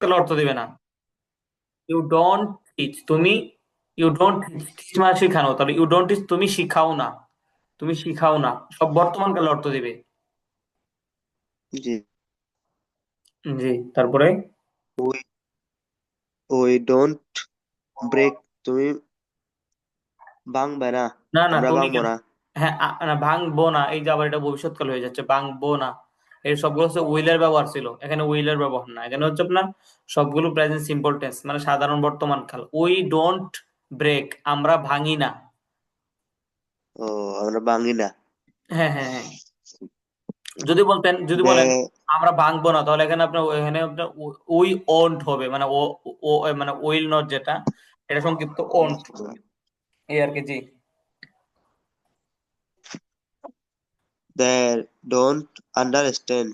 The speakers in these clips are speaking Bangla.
তাহলে অর্থ দিবে না। ইউ ডোন্ট টিচ, তুমি ইউ ডোন্ট টিচ মানে শিখানো, তাহলে ইউ ডোন্ট টিচ তুমি শিখাও না, তুমি শিখাও না, সব বর্তমান কালে অর্থ দিবে। জি। জি, তারপরে উই উই ডোন্ট ব্রেক, তুমি ভাঙবে না, না না আমরা তুমি ভাঙবো কেন, না। হ্যাঁ না ভাঙবো না, এই যে আবার এটা ভবিষ্যৎকাল হয়ে যাচ্ছে, ভাঙবো না। এই সবগুলো হচ্ছে উইলের ব্যবহার ছিল, এখানে উইলের ব্যবহার না, এখানে হচ্ছে আপনার সবগুলো প্রেজেন্ট সিম্পল টেন্স, মানে সাধারণ বর্তমান কাল। উই ডোন্ট ব্রেক, আমরা ভাঙি না। ও, আমরা ভাঙি না। হ্যাঁ হ্যাঁ হ্যাঁ, যদি বলতেন, যদি দে বলেন আমরা ভাঙবো না, তাহলে এখানে আপনার উই ওন্ট হবে, মানে ও ও মানে উইল নট যেটা, এটা সংক্ষিপ্ত ওন্ট, এই আর কি। জি। দে ডোন্ট আন্ডারস্ট্যান্ড,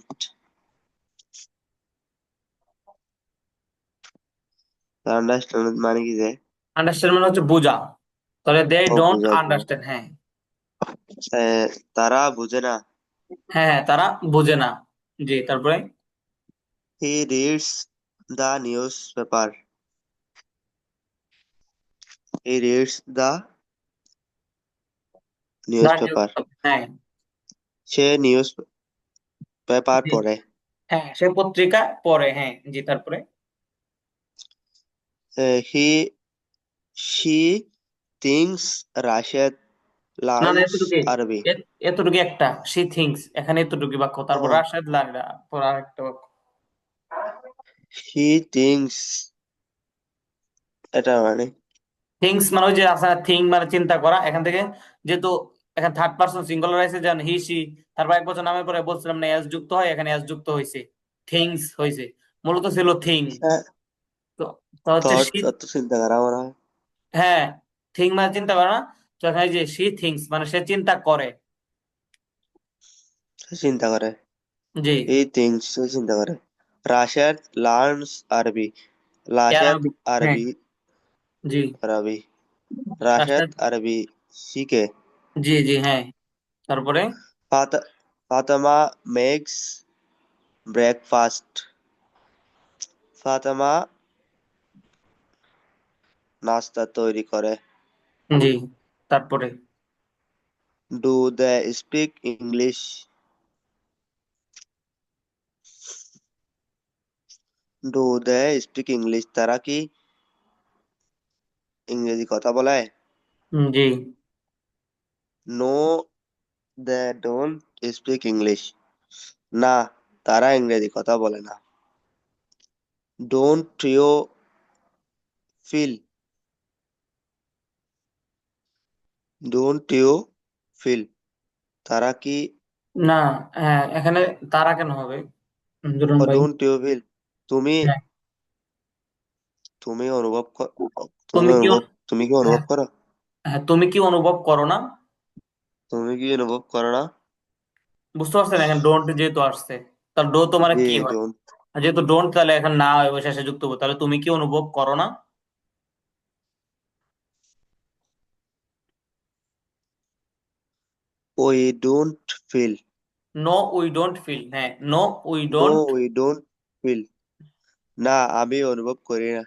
আন্ডারস্ট্যান্ড মানে কি যে? আন্ডারস্ট্যান্ড মানে হচ্ছে বোঝা, তাহলে দে ও, ডোন্ট বুঝা বুঝা। আন্ডারস্ট্যান্ড। হ্যাঁ তারা বুঝে না। হ্যাঁ হ্যাঁ, তারা বোঝে না। জি, তারপরে he reads the newspaper, he reads the news the news, paper, হ্যাঁ। সে নিউজ পেপার জি। পড়ে। হ্যাঁ, সে পত্রিকা পড়ে, হ্যাঁ। জি, তারপরে হি শি থিংস রাশেদ না না, লার্নস এতটুকু, আরবি। এতটুকু একটা সি থিংস, এখানে এতটুকু বাক্য, তারপর ও, রাশেদ লারিরা পর আরেকটা বাক্য। হি থিংস, এটা মানে? থিংস মানে ওই যে আপনার থিং মানে চিন্তা করা, এখান থেকে যেহেতু এখানে থার্ড পারসন সিঙ্গুলার আছে, যেমন হি সি, তারপর এক বছর নামের পরে বলছিলাম না এস যুক্ত হয়, এখানে এস যুক্ত হয়েছে, থিংস হয়েছে, মূলত ছিল থিং। তো তো হচ্ছে থট সি, অত চিন্তা করা মনে হয়। হ্যাঁ, থিং মানে চিন্তা করে না, তো এখানে যে সি থিংস মানে সে চিন্তা করে। সে চিন্তা করে। জি। হি থিংস, সে চিন্তা করে। রাশেদ লার্নস আরবি, এর রাশেদ আরবি, হ্যাঁ। আরবি, জি। আরবি, রাশেদ রাশেদ, আরবি শিখে। জি জি, হ্যাঁ। তারপরে ফাত ফাতেমা মেক্স ব্রেকফাস্ট, ফাতেমা নাস্তা তৈরি করে। জি, তারপরে do they speak English, do they speak English, তারা কি ইংরেজি কথা বলে? জি, no, they don't speak English, না, তারা ইংরেজি কথা বলে না। Don't you feel, don't you feel, তারা কি, না, হ্যাঁ এখানে তারা কেন হবে জুরন ভাই? ডোন্ট ইউ ফিল, তুমি, হ্যাঁ, তুমি অনুভব তুমি তুমি কি অনুভব, তুমি কি অনুভব হ্যাঁ করো? হ্যাঁ, তুমি কি অনুভব করো না? তুমি কি অনুভব করো না? বুঝতে পারছেন, এখন ডোন্ট যেহেতু আসছে, তাহলে ডো তো মানে জি, কি হয়, ডোন্ট। আর যেহেতু ডোন্ট তাহলে এখন না হয় ওই শেষে যুক্ত হবে, তাহলে তুমি কি অনুভব করো না? We don't feel, no we don't feel, হ্যাঁ, no we no don't, we don't feel, না, আমি অনুভব করি না।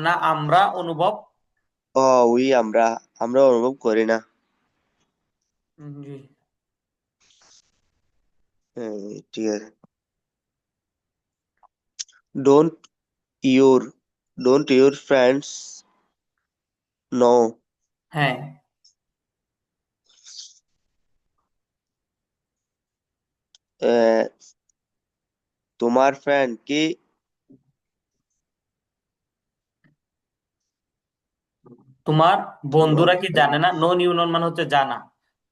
না আমরা অনুভব, ও, উই আমরা, আমরা অনুভব করি না। জি। হ্যাঁ, ঠিক আছে। Don't your, don't your friends no, হ্যাঁ, তোমার ফ্রেন্ড কি, তোমার তোমার বন্ধুরা কি ফ্রেন্ড, জানে না? নো নিউ নন মানে হচ্ছে জানা,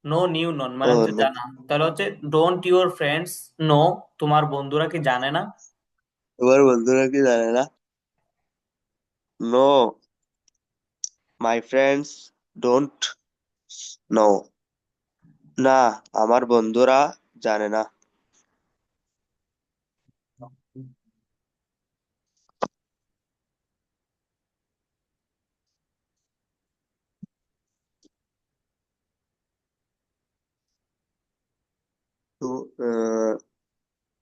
নো নিউ নন ও মানে হচ্ছে নো, জানা, তাহলে হচ্ছে ডোন্ট ইউর ফ্রেন্ডস নো, তোমার বন্ধুরা কি জানে না? তোমার বন্ধুরা কি জানে না? No, my friends don't know, না, আমার বন্ধুরা জানে না। তো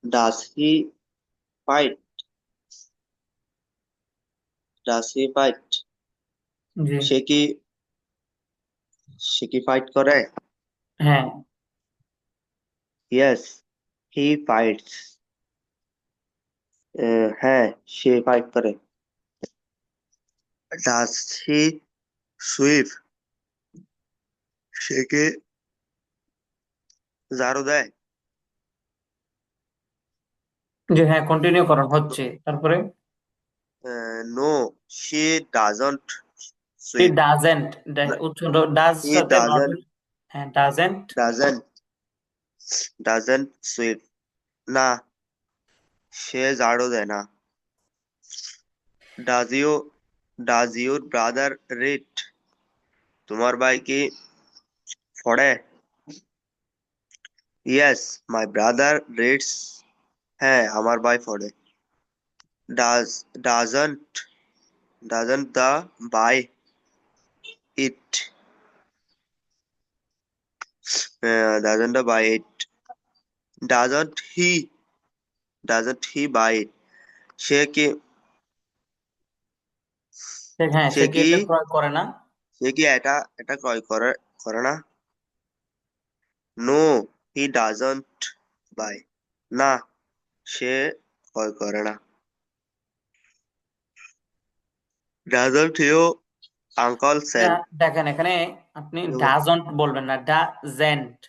does he fight, does he fight? জি। সে কি সে কি ফাইট করে? হ্যাঁ। Yes, he fights. হ্যাঁ, সে ফাইট করে। Does he sweep? সে কি ঝাড়ু দেয়? জি হ্যাঁ, কন্টিনিউ করুন, হচ্ছে, তারপরে। No, she doesn't he sweep. Doesn't, উচ্চ ডাজ হি সাথে নট। ডাজন্ট হ্যাঁ, ডাজেন্ট। Doesn't doesn't sweep. না, সে ঝাড়ু দেয় না। Does you does your brother read? তোমার ভাই কি পড়ে? Yes, my brother reads. হ্যাঁ, আমার ভাই পড়ে। Does doesn't doesn't the buy it? Doesn't the buy it? Doesn't he doesn't he buy it? সে কি হ্যাঁ, সে সে কি কি এটা ক্রয় করে না? সে কি এটা এটা ক্রয় করে করে না? No, he doesn't buy. না, সে ক্রয় করে না। Doesn't you uncle sell? দেখেন এখানে আপনি ডাজন্ট বলবেন না, ডাজেন্ট।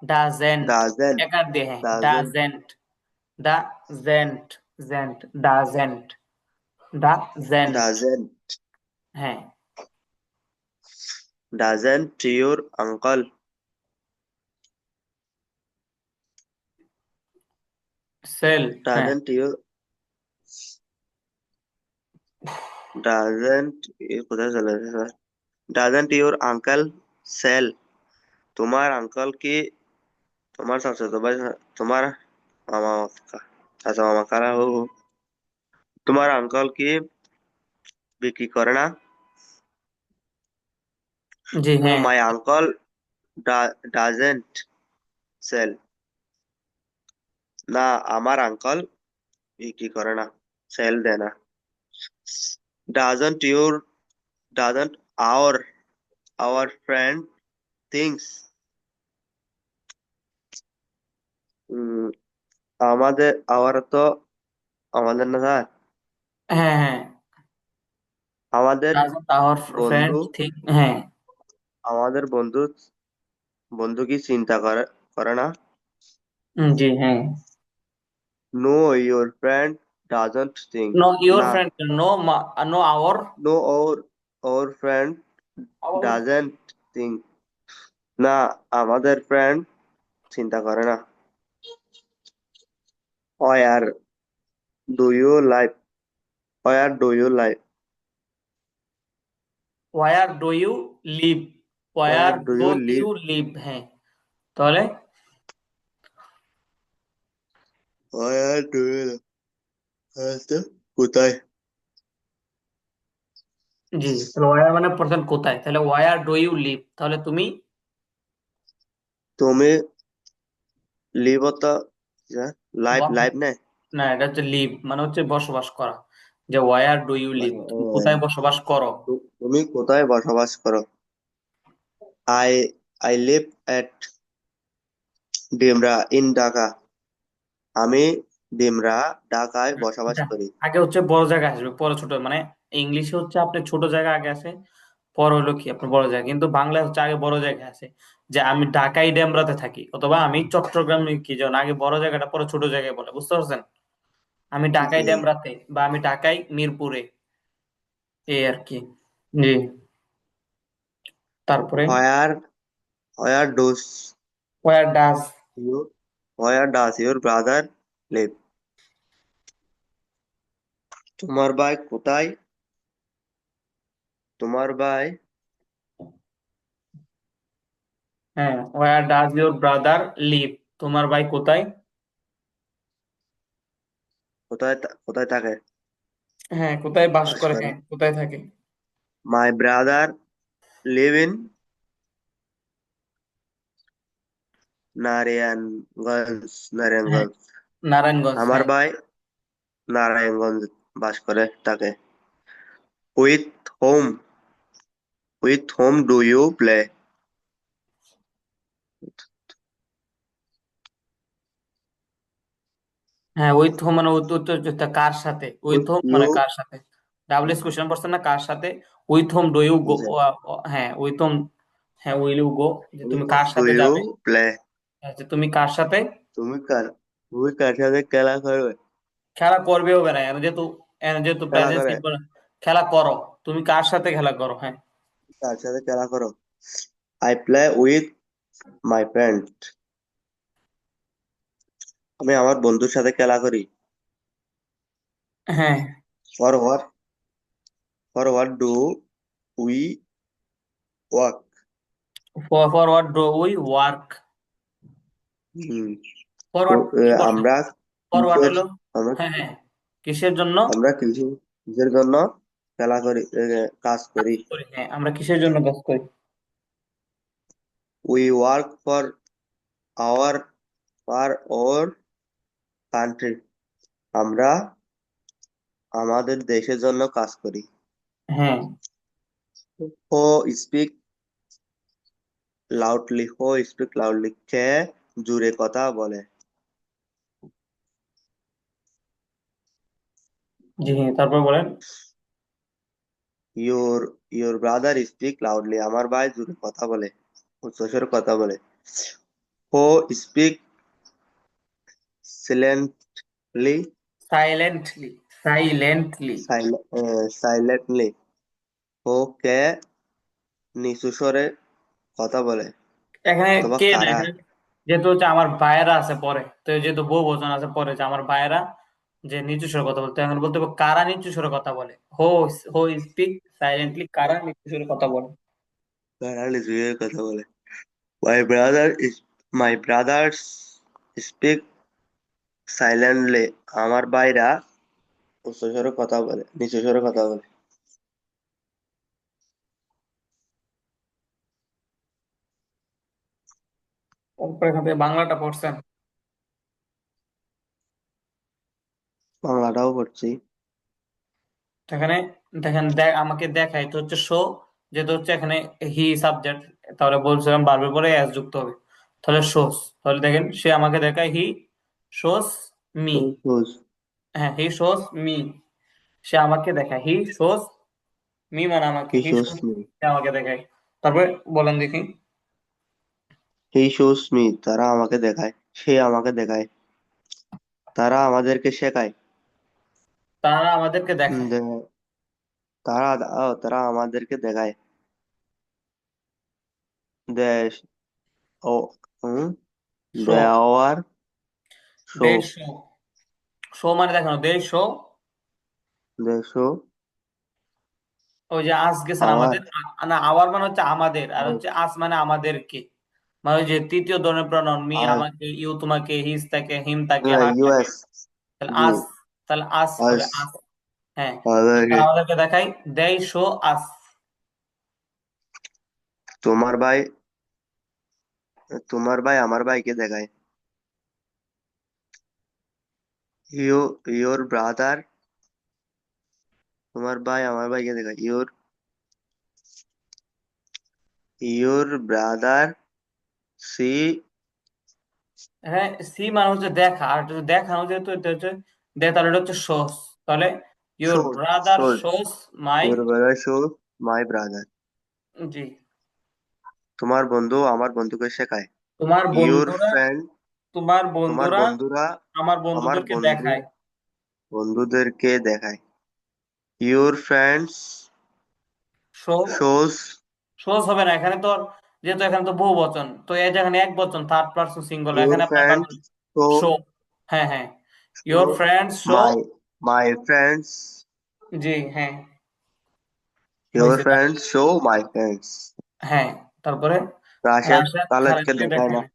ডাজেন্ট ডাজেন্ট একার দিয়ে, হ্যাঁ, ডাজেন্ট ডাজেন্ট। ডাজেন্ট। জেন্ট। ডাজেন্ট। ডাজেন্ট। ডাজেন্ট হ্যাঁ। Doesn't your uncle sell. হ্যাঁ। ডাজেন্ট ইউর ডাজেন্ট কোথায় চলে গেছে? Doesn't your uncle sell? তোমার আঙ্কেল কি তোমার চাচাতো ভাই তোমার মামা চাচা মামা কারা হো তোমার আঙ্কেল কি বিক্রি করে না? জি ও হ্যাঁ। My uncle doesn't sell? না, আমার আঙ্কেল বিক্রি করে না, সেল দেয় না। Doesn't your doesn't our our friend things? আমাদের আওয়ার তো আমাদের না স্যার। হ্যাঁ। হ্যাঁ। আমাদের ডাজন্ট আওয়ার ফ্রেন্ড বন্ধু থিং, হ্যাঁ। আমাদের বন্ধু বন্ধু কি চিন্তা করে করে না? জি হ্যাঁ। No, your friend doesn't think. No your না, friend, no, no our. No, our friend doesn't think. না, আমাদের ফ্রেন্ড চিন্তা করে না। Where do you live? Where do you live? Where do you live. Where where do do you live? You live, হ্যাঁ। তাহলে ওয়ার ডু ইউ কোথায়? জি, তাহলে ওয়ার মানে প্রধান কোথায়, তাহলে ওয়ার ডু ইউ লিভ, তাহলে তুমি। তুমি লিভ তো লাইভ বস- লাইভ না? না, এটা হচ্ছে লিভ মানে হচ্ছে বসবাস করা। যে ওয়ার ডু ইউ লিভ, মানে তুমি কোথায় বসবাস করো? তুমি কোথায় বসবাস করো? I I live at Demra in Dhaka. আমি ডিমরা ঢাকায় বসবাস এটা করি। আগে হচ্ছে বড় জায়গায় আসবে, পরে ছোট, মানে ইংলিশে হচ্ছে আপনি ছোট জায়গা আগে আসে, পরে হলো কি আপনার বড় জায়গা, কিন্তু বাংলায় হচ্ছে আগে বড় জায়গায় আছে। যে আমি ঢাকায় ডেমরাতে থাকি, অথবা আমি চট্টগ্রামে কি যেন, আগে বড় জায়গাটা পরে ছোট জায়গায় বলে, বুঝতে পারছেন? আমি ঢাকায় জি। ডেমরাতে, বা আমি ঢাকায় মিরপুরে, এই আর কি। জি। তারপরে where where does where does. You where does your brother live? তোমার ভাই কোথায় তোমার ভাই হ্যাঁ, where does your brother live, তোমার ভাই কোথায়? কোথায় থাকে হ্যাঁ, কোথায় বাস বাস করে, করে? হ্যাঁ, কোথায় থাকে? মাই ব্রাদার লিভ ইন হ্যাঁ, নারায়ণগঞ্জ। নারায়ণগঞ্জ, আমার হ্যাঁ। ভাই নারায়ণগঞ্জ বাস করে থাকে। with whom do you play? হ্যাঁ, উইথ হোম মানে উত্তর উত্তর কার সাথে, উইথ With হোম মানে you, কার সাথে। ডাবল এস কোশ্চেন করছেন না, কার সাথে। With whom do you go. with হ্যাঁ উইথ হোম, হ্যাঁ উইল ইউ গো, যে তুমি whom কার do সাথে যাবে। you play? আচ্ছা, তুমি কার সাথে তুমি কার তুমি কার সাথে খেলা করবে? খেলা করবে, হবে না এখানে যেহেতু খেলা প্রেজেন্ট করে সিম্পল। খেলা করো, তুমি কার সাথে খেলা করো, হ্যাঁ। কার সাথে খেলা করো? I play with my friend. আমি আমার বন্ধুর সাথে খেলা করি। হ্যাঁ, For what do we work? For what do we work. Hmm, for what কি করছো, আমরা ফর হোয়াট কিসের হলো। আমরা হ্যাঁ হ্যাঁ, কিসের জন্য আমরা কিসের জন্য খেলা করি, কাজ করি? করি, হ্যাঁ আমরা কিসের জন্য কাজ করি। We work our for our country. আমরা আমাদের দেশের জন্য কাজ করি। হ্যাঁ হো স্পিক লাউডলি, কে জোরে কথা বলে? জি, হ্যাঁ তারপর বলেন। ইউর ব্রাদার স্পিক লাউডলি, আমার ভাই জোরে কথা বলে, উচ্চস্বরে কথা বলে। হো স্পিক সিলেন্টলি, সাইলেন্টলি, সাইলেন্টলি। সাইলেন্টলি। হো কে নিচু স্বরে কথা বলে, এখানে অথবা কে না, কারা? এখানে যেহেতু হচ্ছে আমার ভাইয়েরা আছে পরে, তো এই যেহেতু বহু বচন আছে পরে, যে আমার ভাইয়েরা যে নিচু স্বরে কথা বলতে, এখন বলতে হবে কারা নিচু স্বরে কথা বলে। হো হো স্পিক সাইলেন্টলি, কারা নিচু স্বরে কথা বলে। কারা নিচু স্বরে কথা বলে? মাই ব্রাদার্স স্পিক সাইলেন্টলি, আমার ভাইরা উচ্চস্বরে কথা বলে, নিচু স্বরে কথা বলে। তারপর এখান থেকে বাংলাটা পড়ছেন। বাংলাটাও পড়ছি। তো এখানে দেখেন, আমাকে দেখাই তো হচ্ছে শো, যেহেতু হচ্ছে এখানে হি সাবজেক্ট, তাহলে বলছিলাম ভার্বের পরে এস যুক্ত হবে, তাহলে শোস। তাহলে দেখেন সে আমাকে দেখায়, হি শোস মি। হুজ হ্যাঁ, হি শোস মি, সে আমাকে দেখায়, হি শোস মি মানে আমাকে, হি হি শোস শোস মি সে আমাকে দেখায়। তারপরে বলেন দেখি। হি শোস মি, তারা আমাকে দেখায়, সে আমাকে দেখায়, তারা আমাদেরকে শেখায়। তারা আমাদেরকে উম, দেখায়। দে- তারা আমাদেরকে দেখায়। দেশ ও শো, দেওয়ার শো, দে শো, শো মানে দেখানো, দে শো। দেশ ওই যে আজ গেছেন আওয়ার আমাদের, না আওয়ার মানে হচ্ছে আমাদের, আর আজ হচ্ছে আজ মানে আমাদেরকে। মানে ওই যে তৃতীয় ধরনের প্রনাউন, মি আজ আমাকে, ইউ তোমাকে, হিজ তাকে, হিম তাকে, হার তাকে। ইউএস তাহলে জি আজ, তাহলে আজ আজ হবে আজ। হ্যাঁ, আমাদেরকে। তারা আমাদেরকে দেখাই, দেই শো আস। তোমার ভাই তোমার ভাই আমার ভাইকে দেখায়। ইউ ইউর ব্রাদার তোমার ভাই আমার ভাইকে দেখায়। ইউর ব্রাদার সি হ্যাঁ, সি মানে হচ্ছে দেখা, আর এটা হচ্ছে দেখানো, যেহেতু এটা হচ্ছে তাহলে এটা হচ্ছে শোস। তাহলে your shows brother shows shows my. Your brother show my brother. জি, তোমার বন্ধু আমার বন্ধুকে শেখায়। তোমার ইউর বন্ধুরা, ফ্রেন্ড তোমার তোমার বন্ধুরা বন্ধুরা আমার আমার বন্ধুদেরকে দেখায়। বন্ধুদেরকে দেখায়। ইউর ফ্রেন্ডস শো, শোজ সোজ হবে না এখানে তো, যেহেতু এখানে তো বহু বচন, তো এই যেখানে এক বচন থার্ড পারসন সিঙ্গুলার, ইউর এখানে আপনার ফ্রেন্ডস পাবেন শো শো। হ্যাঁ হ্যাঁ, show your friends show. My my friends জি হ্যাঁ, ইউর হয়েছে ফ্রেন্ডস শো মাই ফ্রেন্ডস। হ্যাঁ, তারপরে রাশেদ রাশেদ খালেদকে খালেদকে দেখায় দেখায় না। না।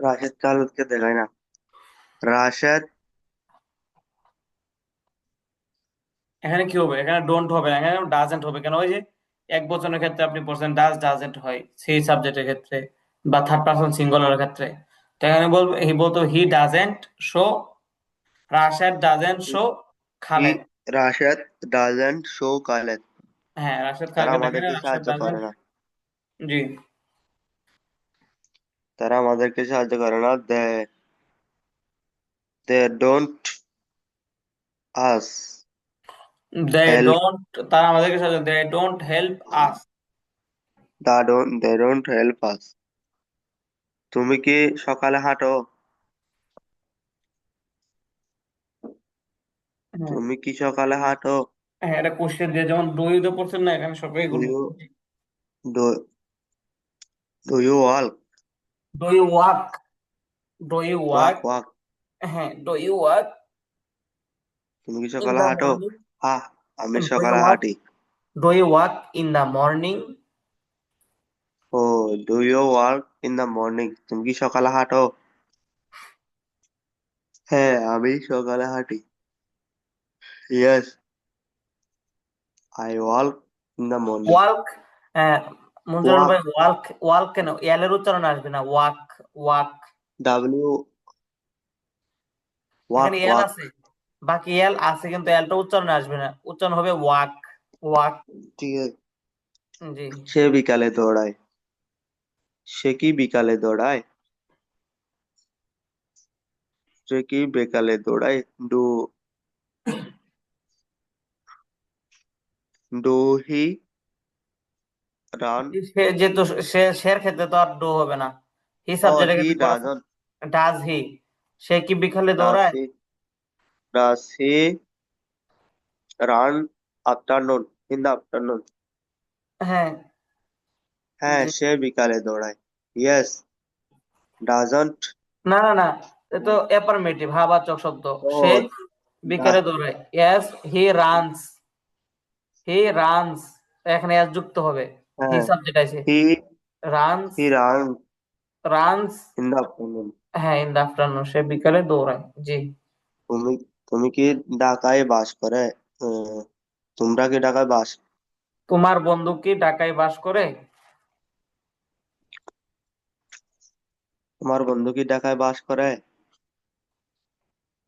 রাশেদ খালেদকে দেখায় না। রাশেদ এখানে কি হবে, এখানে ডোন্ট হবে না, এখানে ডাজেন্ট হবে। কেন, ওই যে এক বচনের ক্ষেত্রে আপনি পড়ছেন ডাজেন্ট হয় সেই সাবজেক্টের ক্ষেত্রে, বা থার্ড পারসন সিঙ্গুলারের ক্ষেত্রে। তো এখানে বলবো, হি বলতো he doesn't show, Rashed doesn't show he Khaled. Rashed doesn't show কালের। হ্যাঁ, রাশেদ তারা খানকে দেখে না, আমাদেরকে রাশেদ সাহায্য করে ডাজেন্ট। না। জি। তারা আমাদেরকে সাহায্য করে না। They don't us they help. Don't, তারা আমাদেরকে সাহায্য, they don't help us. They don't help us. তুমি কি সকালে হাঁটো? হ্যাঁ, তুমি কি সকালে হাঁটো? হ্যাঁ, এটা কোশ্চেন দিয়ে যেমন ডু ইউ তে পড়ছেন না, এখানে সবাই ডু এগুলো। You do do you walk? Do you walk, do you walk walk. Walk. হ্যাঁ, ডু ইউ ওয়াক তুমি কি ইন সকালে দা হাঁটো? মর্নিং। হ্যাঁ, আমি ডু ইউ সকালে ওয়াক, হাঁটি। Do you walk in the morning. ও, do you walk in the morning? তুমি কি সকালে হাঁটো? হ্যাঁ, আমি সকালে হাঁটি। Yes, I walk in the morning. Walk, Munjarul walk, ভাই, ওয়াল্ক, ওয়াল্ক কেন এল এর উচ্চারণ আসবে না, ওয়াক, ওয়াক। ডাব্লিউ, ওয়াক এখানে এল ওয়াক। আছে, বাকি এল আছে কিন্তু এলটা উচ্চারণে আসবে না, উচ্চারণ হবে ওয়াক, ওয়াক। ঠিক আছে। জি। সে বিকালে দৌড়ায়। সে কি বিকালে দৌড়ায়? সে কি বিকালে দৌড়ায়? Do do he run? সে যেহেতু শের ক্ষেত্রে তো আর ডো হবে না, হি ও, সাবজেক্টের হি ক্ষেত্রে করা। ডাজন। ডাজ হি, সে কি বিকালে ডাজ দৌড়ায়? He does he ran afternoon? In the afternoon? হ্যাঁ। হ্যাঁ, জি। সে বিকালে দৌড়ায়। Yes, doesn't. না না না, এ তো অ্যাফার্মেটিভ, ভাবাচক শব্দ। ও, সে ডা, বিকালে দৌড়ায়, yes he runs, he runs, এখানে এস যুক্ত হবে, হি হ্যাঁ, সাবজেক্ট আছে। He runs, he ran runs. In the afternoon. হ্যাঁ, ইন দা আফটারনুন, সে বিকালে দৌড়ায়। জি। তুমি তুমি কি ঢাকায় বাস করে? আহ, তোমরা কি ঢাকায় বাস? তোমার বন্ধু কি ঢাকায় বাস করে? তোমার বন্ধু কি ঢাকায় বাস করে?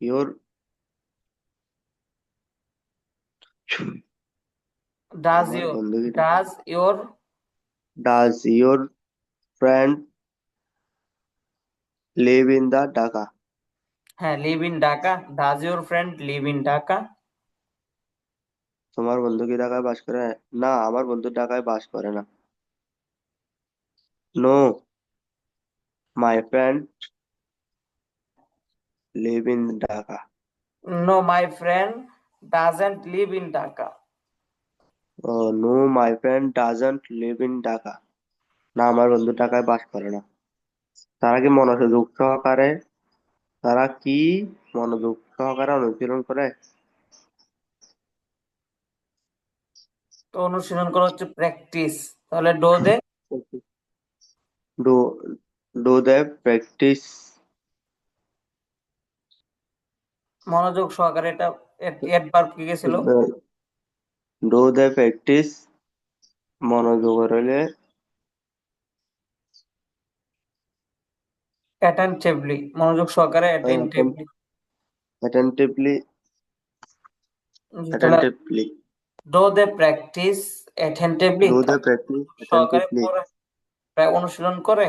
ইউর ডাজ তোমার ইউ, বন্ধু কি does your, does your friend live in the Dhaka? হ্যাঁ, live in Dhaka, does your friend live in Dhaka? তোমার বন্ধু কি ঢাকায় বাস করে? না, আমার বন্ধু ঢাকায় বাস করে না। No, my friend live in Dhaka. No, my friend doesn't live in Dhaka. No, my friend doesn't live in Dhaka. না, আমার বন্ধু ঢাকায় বাস করে না। তারা কি মনোযোগ সহকারে তারা কি মনোযোগ সহকারে অনুশীলন করে? তো অনুশীলন করা হচ্ছে প্র্যাকটিস, তাহলে do they. Do do they practice? মনোযোগ সহকারে, এটা এডভার্ব কি গেছিল? ডু দে প্র্যাকটিস মনোযোগ রইলে অ্যাটেনটিভলি, মনোযোগ সহকারে অ্যাটেনটিভলি। অ্যাটেন্টিভলি। তাহলে attentively. Do they practice attentively, do they practice সহকারে অ্যাটেন্টিভলি? পড়ে, প্রায় অনুশীলন করে।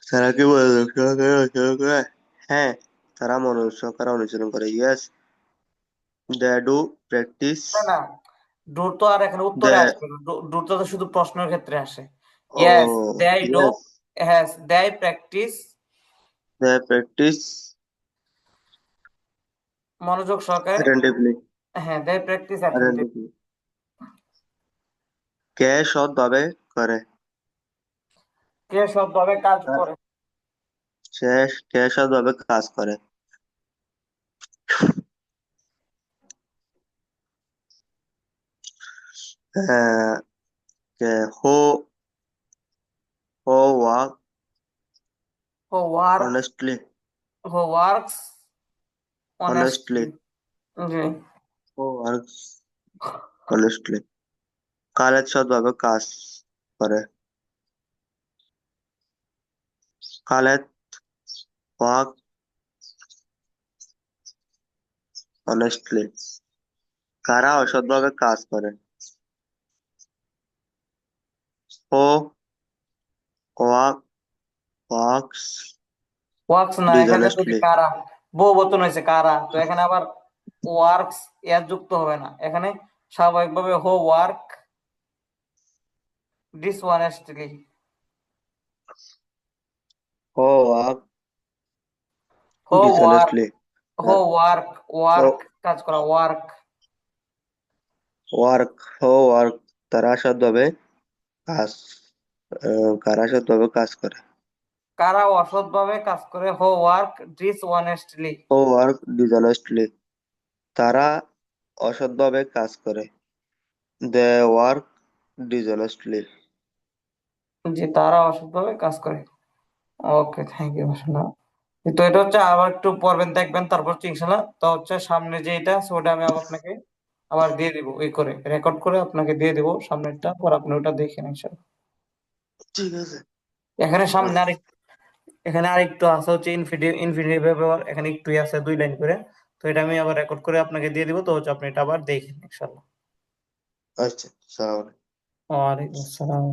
তারা কি মনোযোগ সহকারে অনুশীলন করে? হ্যাঁ, তারা মনোযোগ সহকারে অনুশীলন করে। Yes, they do practice. না না, ডু তো আর এখানে দে উত্তরে আসবে না, ডু তো শুধু প্রশ্নের ক্ষেত্রে আসে। ও, ইয়েস, দে ডু, ইয়েস, হ্যাঁ, দে প্র্যাকটিস, দে প্র্যাকটিস মনোযোগ সহকারে। অ্যাটেন্টিভলি। হ্যাঁ, দে প্র্যাকটিস অ্যাটেনটিভ। অ্যাটেন্টিভলি। কে সৎভাবে করে? কে সবভাবে কাজ করে? সে কে সৎভাবে কাজ করে? হ্যাঁ, কে who who work who work, honestly? Who works honestly. Honestly. জি। Who works honestly. খালেদ সৎভাবে কাজ করে। Khaled work honestly. কারা অসৎভাবে কাজ করে? ও ওয়াক ওয়ার্কস ওয়ার্কস না, এখানে যদি ডিসঅনেস্টলি। কারা, বহু বচন হয়েছে কারা, তো এখানে আবার ওয়ার্কস এর যুক্ত হবে না, এখানে স্বাভাবিকভাবে হো ওয়ার্ক ডিসঅনেস্টলি। ও ওয়াক হো ওয়ার্ক, ডিসঅনেস্টলি। হো ওয়ার্ক, ও ওয়ার্ক কাজ করা, ওয়ার্ক। ওয়ার্ক ও ওয়ার্ক তারা সৎভাবে কাজ কারা সৎভাবে কাজ করে? কারা অসৎভাবে কাজ করে, হো ওয়ার্ক ডিসঅনেস্টলি। ও ওয়ার্ক ডিসঅনেস্টলি। তারা অসৎভাবে কাজ করে। They work dishonestly. যে তারা অসৎভাবে কাজ করে। ওকে, থ্যাংক ইউ ভাষণা। তো এটা হচ্ছে আবার একটু পড়বেন, দেখবেন, তারপর হচ্ছে ইনশাল্লাহ তো হচ্ছে সামনে যে এটা আছে ওটা আমি আবার আপনাকে আবার দিয়ে দিব, এই করে রেকর্ড করে আপনাকে দিয়ে দিব সামনেরটা, পর আপনি ওটা দেখেন ইনশাল্লাহ। ঠিক আছে। এখানে সামনে আরেক, এখানে আরেকটু আছে হচ্ছে ইনফিনিটিভ ব্যবহার, এখানে একটুই আছে 2 লাইন করে। তো এটা আমি আবার রেকর্ড করে আপনাকে দিয়ে দিব, তো হচ্ছে আপনি এটা আবার দেখেন ইনশাল্লাহ। আচ্ছা, সালাম। ওয়ালাইকুম আসসালাম।